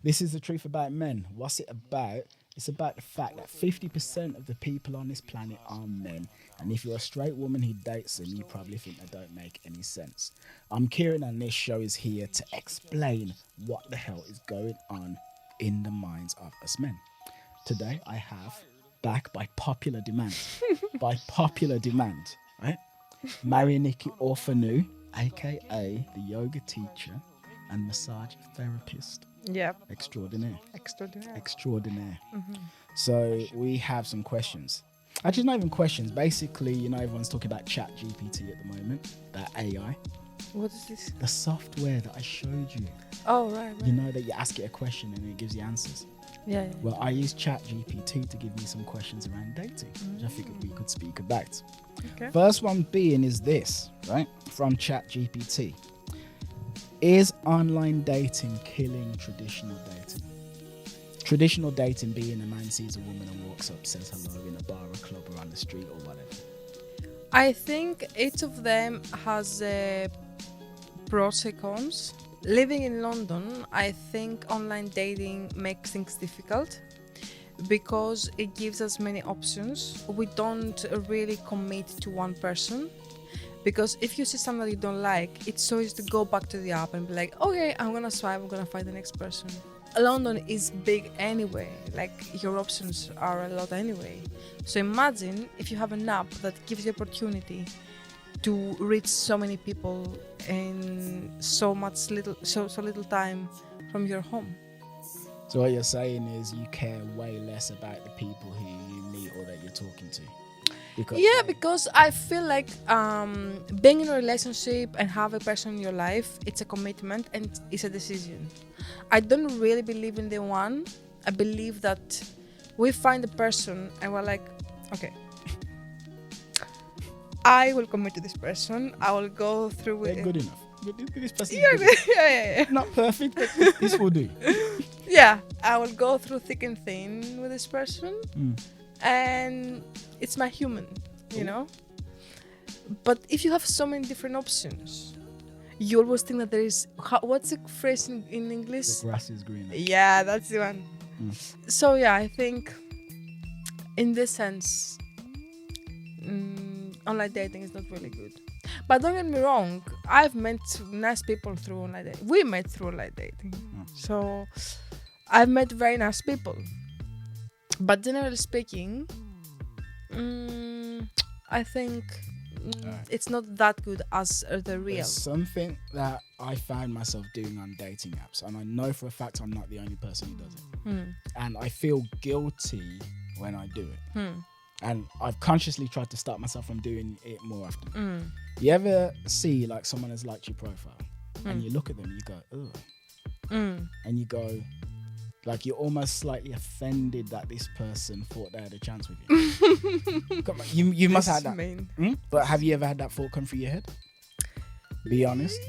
This is the truth about men. What's it about? It's about the fact that 50% of the people on this planet are men. And if you're a straight woman who dates them, you probably think they don't make any sense. I'm Kieran, and this show is here to explain what the hell is going on in the minds of us men. Today, I have, back by popular demand, right? Marianiki Orphanu, aka the yoga teacher and massage therapist. Yep. Extraordinaire. Extraordinary. Extraordinaire. So we have some questions. Actually, not even questions. Basically, everyone's talking about Chat GPT at the moment, that AI. What is this? The software that I showed you. Oh, right. You know that you ask it a question and it gives you answers. Yeah. Well, I use Chat GPT to give me some questions around dating, which I figured we could speak about. Okay. First one being is this, right? From Chat GPT. Is online dating killing traditional dating? Traditional dating being a man sees a woman and walks up, says hello in a bar or club or on the street or whatever. I think each of them has pros and cons. Living in London, I think online dating makes things difficult because it gives us many options. We don't really commit to one person. Because if you see someone that you don't like, it's so easy to go back to the app and be like, okay, I'm gonna swipe, I'm gonna find the next person. London is big anyway, like your options are a lot anyway. So imagine if you have an app that gives you opportunity to reach so many people in so little time from your home. So what you're saying is you care way less about the people who you meet or that you're talking to. Because I feel like being in a relationship and have a person in your life, it's a commitment and it's a decision. I don't really believe in the one. I believe that we find a person and we're like, okay, I will commit to this person. I will go through with They're it. good enough. This person is Yeah, good enough. yeah. Not perfect, but this will do. Yeah, I will go through thick and thin with this person. And it's my human, you know. But if you have so many different options, you always think that there is what's the phrase in English? The grass is greener. Yeah, that's the one. So yeah, I think in this sense, online dating is not really good. But don't get me wrong, I've met nice people through online dating. We met through online dating, so I've met very nice people. But generally speaking, I think it's not that good as the real. There's something that I found myself doing on dating apps, and I know for a fact I'm not the only person who does it. And I feel guilty when I do it. And I've consciously tried to stop myself from doing it more often. You ever see like someone has liked your profile and you look at them and you go, ugh. And you go, like you're almost slightly offended that this person thought they had a chance with you. Come on, you must have had that. But have you ever had that thought come through your head? Be honest.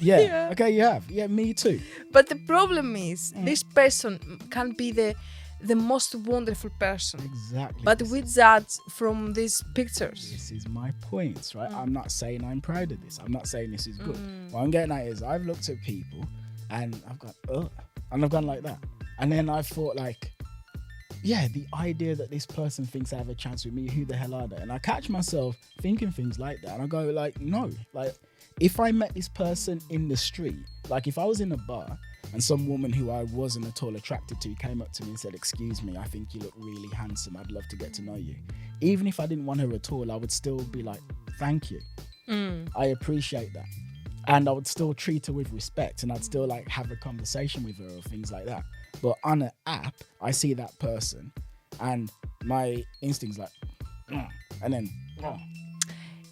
Yeah. Okay, you have. Yeah, me too. But the problem is this person can be the most wonderful person. Exactly. But we judge from these pictures. This is my point, right? I'm not saying I'm proud of this. I'm not saying this is good. What I'm getting at is I've looked at people and I've gone, ugh. And I've gone like that. And then I thought like, yeah, the idea that this person thinks I have a chance with me, who the hell are they? And I catch myself thinking things like that. And I go like, no. Like, if I met this person in the street, like if I was in a bar and some woman who I wasn't at all attracted to came up to me and said, excuse me, I think you look really handsome. I'd love to get to know you. Even if I didn't want her at all, I would still be like, thank you. I appreciate that. And I would still treat her with respect and I'd still like have a conversation with her or things like that. But on an app, I see that person and my instinct's like, and then,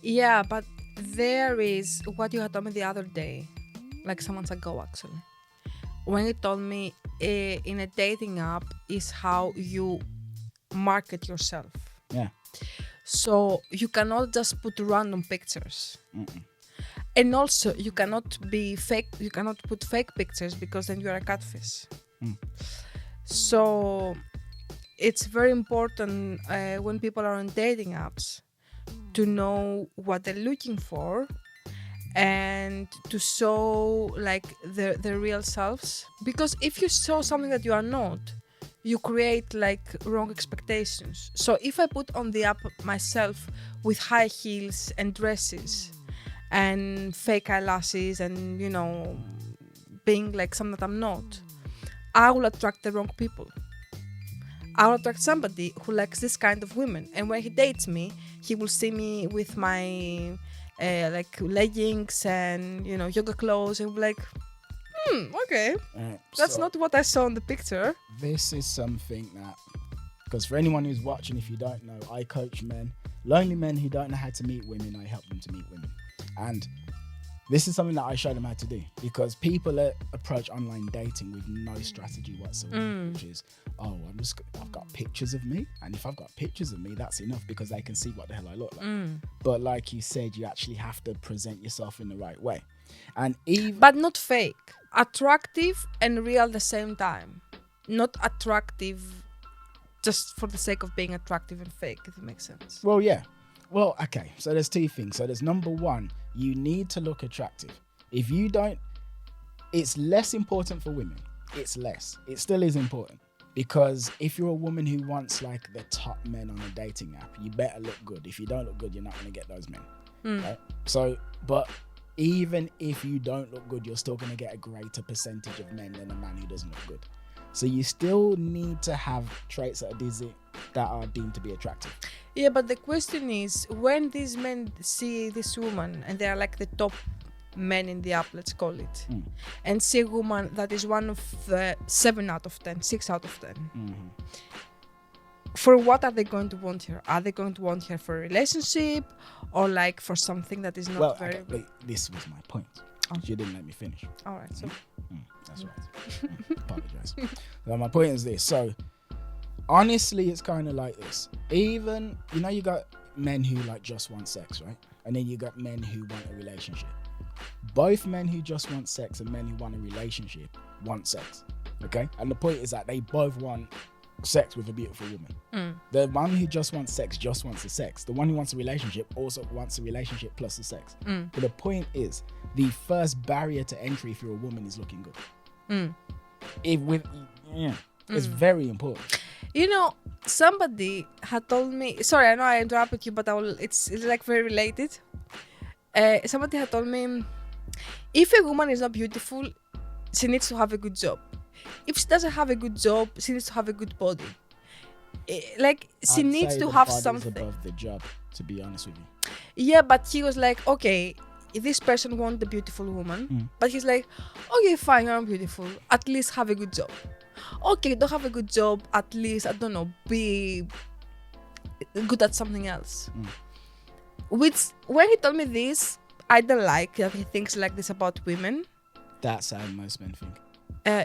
Yeah, but there is what you had told me the other day, like some months ago actually. When you told me in a dating app is how you market yourself. Yeah. So you cannot just put random pictures. And also you cannot be fake, you cannot put fake pictures because then you are a catfish. So it's very important when people are on dating apps to know what they're looking for and to show like their real selves. Because if you show something that you are not, you create like wrong expectations. So if I put on the app myself with high heels and dresses and fake eyelashes and, you know, being like something that I'm not, I will attract the wrong people. I will attract somebody who likes this kind of women. And when he dates me, he will see me with my like leggings and, you know, yoga clothes, and be like, okay, that's So not what I saw in the picture. this is something that, because for anyone who's watching, if you don't know, I coach men, lonely men who don't know how to meet women. I help them to meet women, and this is something that I show them how to do, because people approach online dating with no strategy whatsoever, which is, I've got pictures of me, and if I've got pictures of me, that's enough, because they can see what the hell I look like. But like you said, you actually have to present yourself in the right way, and even But not fake. Attractive and real at the same time. Not attractive just for the sake of being attractive and fake, if it makes sense. well, yeah. Well, okay, so there's two things. So there's number one, you need to look attractive. If you don't, it's less important for women. It's less. It still is important. Because if you're a woman who wants like the top men on a dating app, you better look good. If you don't look good, you're not going to get those men. Right? So, but even if you don't look good, you're still going to get a greater percentage of men than a man who doesn't look good. So you still need to have traits that are deemed to be attractive. Yeah, but the question is, when these men see this woman and they are like the top men in the app, let's call it, and see a woman that is one of the 7 out of 10, 6 out of 10, for what are they going to want her? Are they going to want her for a relationship, or like for something that is not very... Okay, but this was my point. You didn't let me finish. All right, so... That's right. Apologize. So my point is this. So honestly, it's kind of like this. Even, you know, you got men who like just want sex, right? And then you got men who want a relationship. Both men who just want sex and men who want a relationship want sex. Okay? And the point is that they both want sex with a beautiful woman. The one who just wants sex just wants the sex. The one who wants a relationship also wants a relationship plus the sex. But the point is, the first barrier to entry if you're a woman is looking good. It's very important. You know, somebody had told me, sorry, I know I interrupted you, but it's like very related. Somebody had told me, if a woman is not beautiful, she needs to have a good job. If she doesn't have a good job, she needs to have a good body. Like, she needs to have something. Above the job, to be honest with you. Yeah, but he was like, okay, this person wants a beautiful woman, but he's like, okay, fine, you're beautiful, at least have a good job. Okay, don't have a good job, at least, I don't know, be good at something else. Which, when he told me this, I don't like that he thinks like this about women. That's how most men think.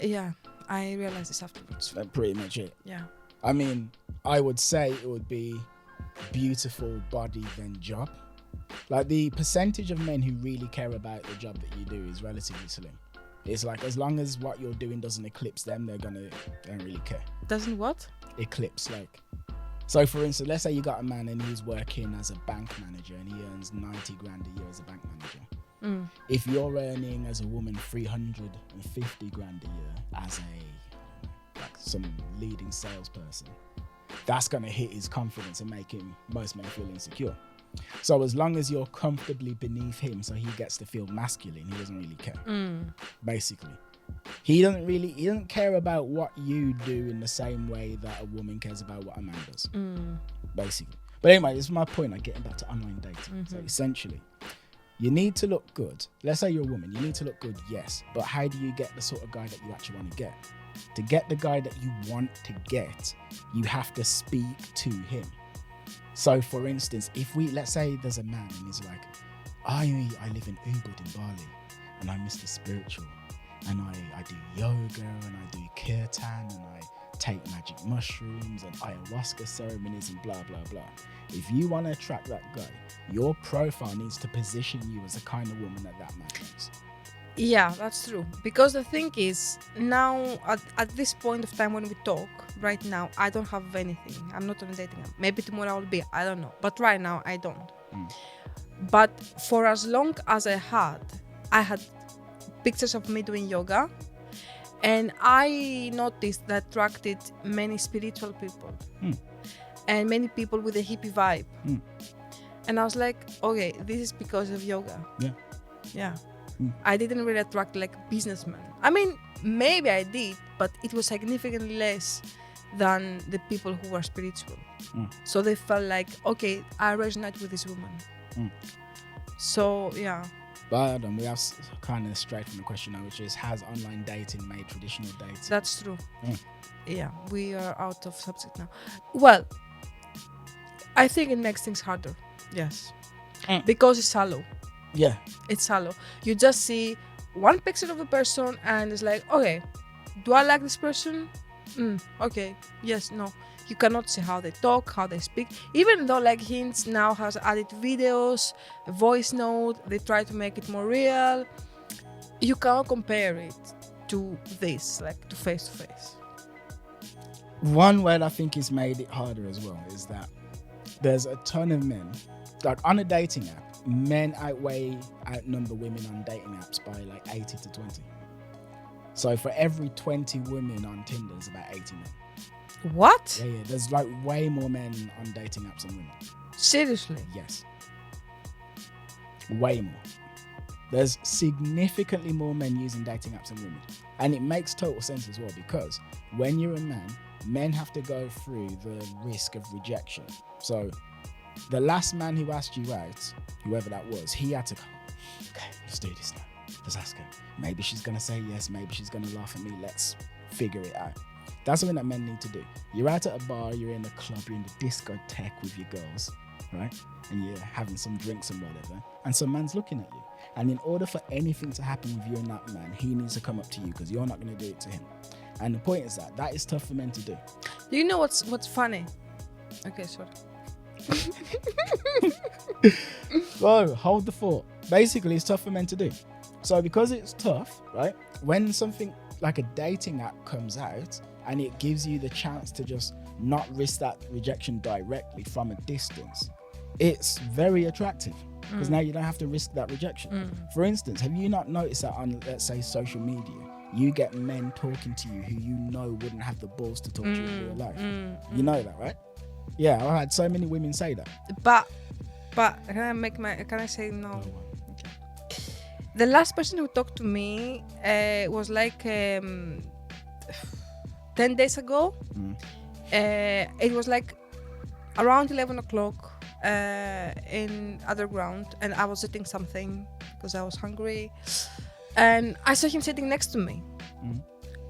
Yeah, I realized this afterwards. That's pretty much it. Yeah. I mean, I would say it would be beautiful body then job. Like, the percentage of men who really care about the job that you do is relatively slim. It's like, as long as what you're doing doesn't eclipse them, they don't really care. Doesn't what? Eclipse, like. So for instance, let's say you got a man and he's working as a bank manager and he earns 90 grand a year as a bank manager. If you're earning as a woman 350 grand a year as some leading salesperson, that's going to hit his confidence and make most men feel insecure. So as long as you're comfortably beneath him, so he gets to feel masculine, he doesn't really care. Basically, he doesn't care about what you do in the same way that a woman cares about what a man does. Basically. But anyway, this is my point. I'm getting back to online dating. So essentially, you need to look good. Let's say you're a woman. You need to look good, yes. But how do you get the sort of guy that you actually want to get? To get the guy that you want to get, you have to speak to him. So for instance, let's say there's a man and he's like, I live in Ubud in Bali and I'm Mr. Spiritual and I do yoga and I do kirtan and I take magic mushrooms and ayahuasca ceremonies and blah, blah, blah. If you want to attract that guy, your profile needs to position you as the kind of woman that man wants. Yeah, that's true. Because the thing is, now at this point of time when we talk, right now, I don't have anything. I'm not on a dating app. Maybe tomorrow I will be. I don't know. But right now, I don't. But for as long as I had pictures of me doing yoga, and I noticed that attracted many spiritual people and many people with a hippie vibe. And I was like, okay, this is because of yoga. Yeah. I didn't really attract like businessmen. I mean, maybe I did, but it was significantly less than the people who were spiritual. So they felt like, okay, I resonate with this woman. So, yeah. But we have kind of straight from the question now, which is, has online dating made traditional dating? That's true. Yeah, we are out of subject now. Well, I think it makes things harder. Yes. Because it's shallow. Yeah. It's shallow. You just see one picture of a person and it's like, okay, do I like this person? Okay. Yes, no. You cannot see how they talk, how they speak. Even though like Hinge now has added videos, a voice note, they try to make it more real. You cannot compare it to this, like to face to face. One word I think has made it harder as well is that there's a ton of men, like on a dating app, men outnumber women on dating apps by like 80 to 20. So for every 20 women on Tinder, there's about 80 men. What? Yeah. There's like way more men on dating apps than women. Seriously? Yes. Way more. There's significantly more men using dating apps than women. And it makes total sense as well, because when you're a man, men have to go through the risk of rejection. So the last man who asked you out, whoever that was, he had to go, okay, let's do this now. Let's ask her. Maybe she's going to say yes. Maybe she's going to laugh at me. Let's figure it out. That's something that men need to do. You're out at a bar, you're in a club, you're in the discotheque with your girls, right? And you're having some drinks and whatever. And some man's looking at you. And in order for anything to happen with you and that man, he needs to come up to you because you're not going to do it to him. And the point is that is tough for men to do. Do you know what's funny? Okay, sorry. Whoa, hold the thought. Basically, it's tough for men to do. So because it's tough, right? When something like a dating app comes out and it gives you the chance to just not risk that rejection directly from a distance, it's very attractive because now you don't have to risk that rejection. For instance, have you not noticed that on, let's say, social media, you get men talking to you who you know wouldn't have the balls to talk to you in real life? You know that, right? Yeah, I had so many women say that. But can I say no? Okay. The last person who talked to me was like 10 days ago. It was like around 11 o'clock in underground, and I was eating something because I was hungry, and I saw him sitting next to me,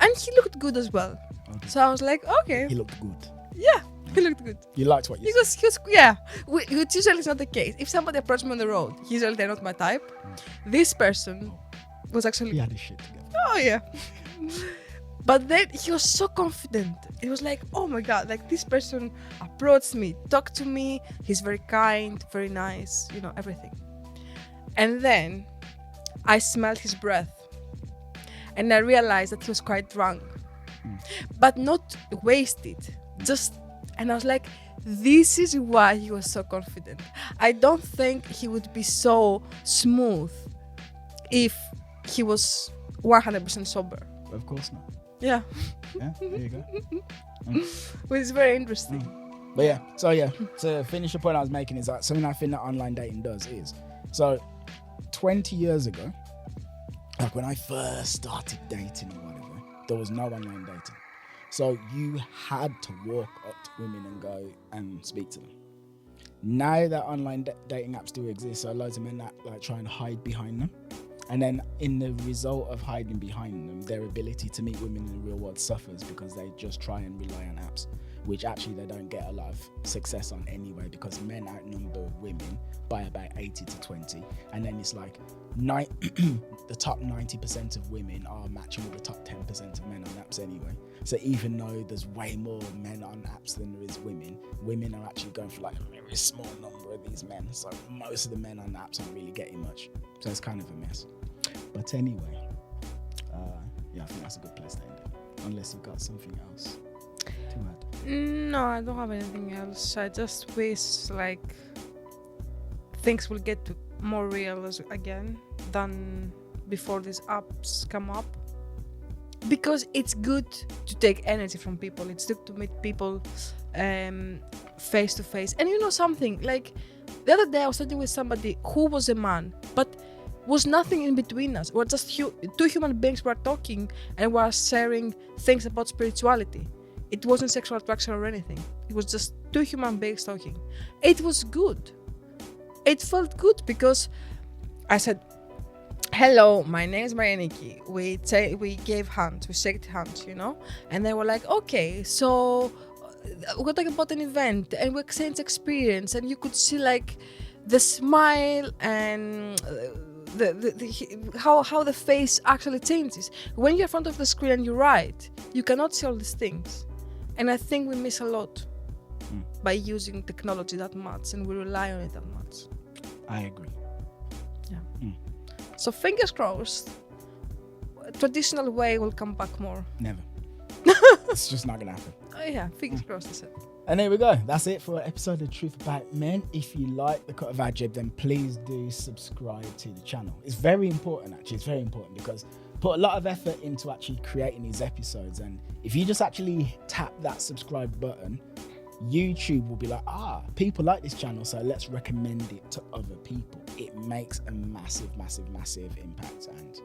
and he looked good as well. Okay. So I was like, okay. He looked good. Yeah, he looked good. You liked what you said? He was, yeah, which usually is not the case. If somebody approached me on the road, usually they're not my type. This person was actually... He had his shit together. Oh, yeah. But then he was so confident. It was like, oh my God, like this person approached me, talked to me. He's very kind, very nice, you know, everything. And then I smelled his breath and I realized that he was quite drunk, but not wasted. And I was like, this is why he was so confident. I don't think he would be so smooth if he was 100% sober. Of course not. Yeah. Yeah, there you go. Which is very interesting. But yeah, so yeah, to finish the point I was making is that something I think that online dating does is, so 20 years ago, like when I first started dating or whatever, there was no online dating. So you had to walk up to women and go and speak to them. Now that online dating apps do exist, so loads of men that like try and hide behind them. And then in the result of hiding behind them, their ability to meet women in the real world suffers because they just try and rely on apps, which actually they don't get a lot of success on anyway, because men outnumber women by about 80 to 20. And then it's like the top 90% of women are matching with the top 10% of men on apps anyway. So even though there's way more men on apps than there is women are actually going for like a very small number of these men. So most of the men on apps aren't really getting much. So it's kind of a mess. But anyway, yeah, I think that's a good place to end it. Unless you've got something else to add. No, I don't have anything else. I just wish like things will get more real again than before these apps come up. Because it's good to take energy from people. It's good to meet people face to face. And you know something, like the other day I was talking with somebody who was a man, but was nothing in between us. We're just two human beings were talking and were sharing things about spirituality. It wasn't sexual attraction or anything. It was just two human beings talking. It was good. It felt good because I said, hello, my name is Marianiki. We gave hands, we shook hands, you know? And they were like, okay, so we're talking about an event and we exchanged experience, and you could see like the smile and how the face actually changes. When you're in front of the screen and you write, you cannot see all these things. And I think we miss a lot by using technology that much, and we rely on it that much. I agree. Yeah. So fingers crossed, traditional way will come back more. Never. It's just not gonna happen. Oh yeah, fingers crossed, I said. And there we go. That's it for an episode of Truth About Men. If you like the cut of our jib, then please do subscribe to the channel. It's very important, actually. It's very important because I put a lot of effort into actually creating these episodes. And if you just actually tap that subscribe button, YouTube will be like, people like this channel, so let's recommend it to other people. It makes a massive impact, and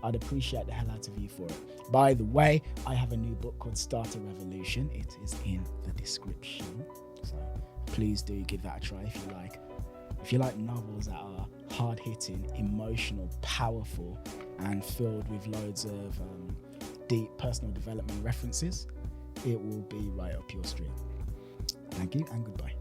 I'd appreciate the hell out of you for it. By the way, I have a new book called Start a Revolution. It is in the description, so please do give that a try if you like novels that are hard-hitting, emotional, powerful, and filled with loads of deep personal development references. It will be right up your street. Thank you and goodbye.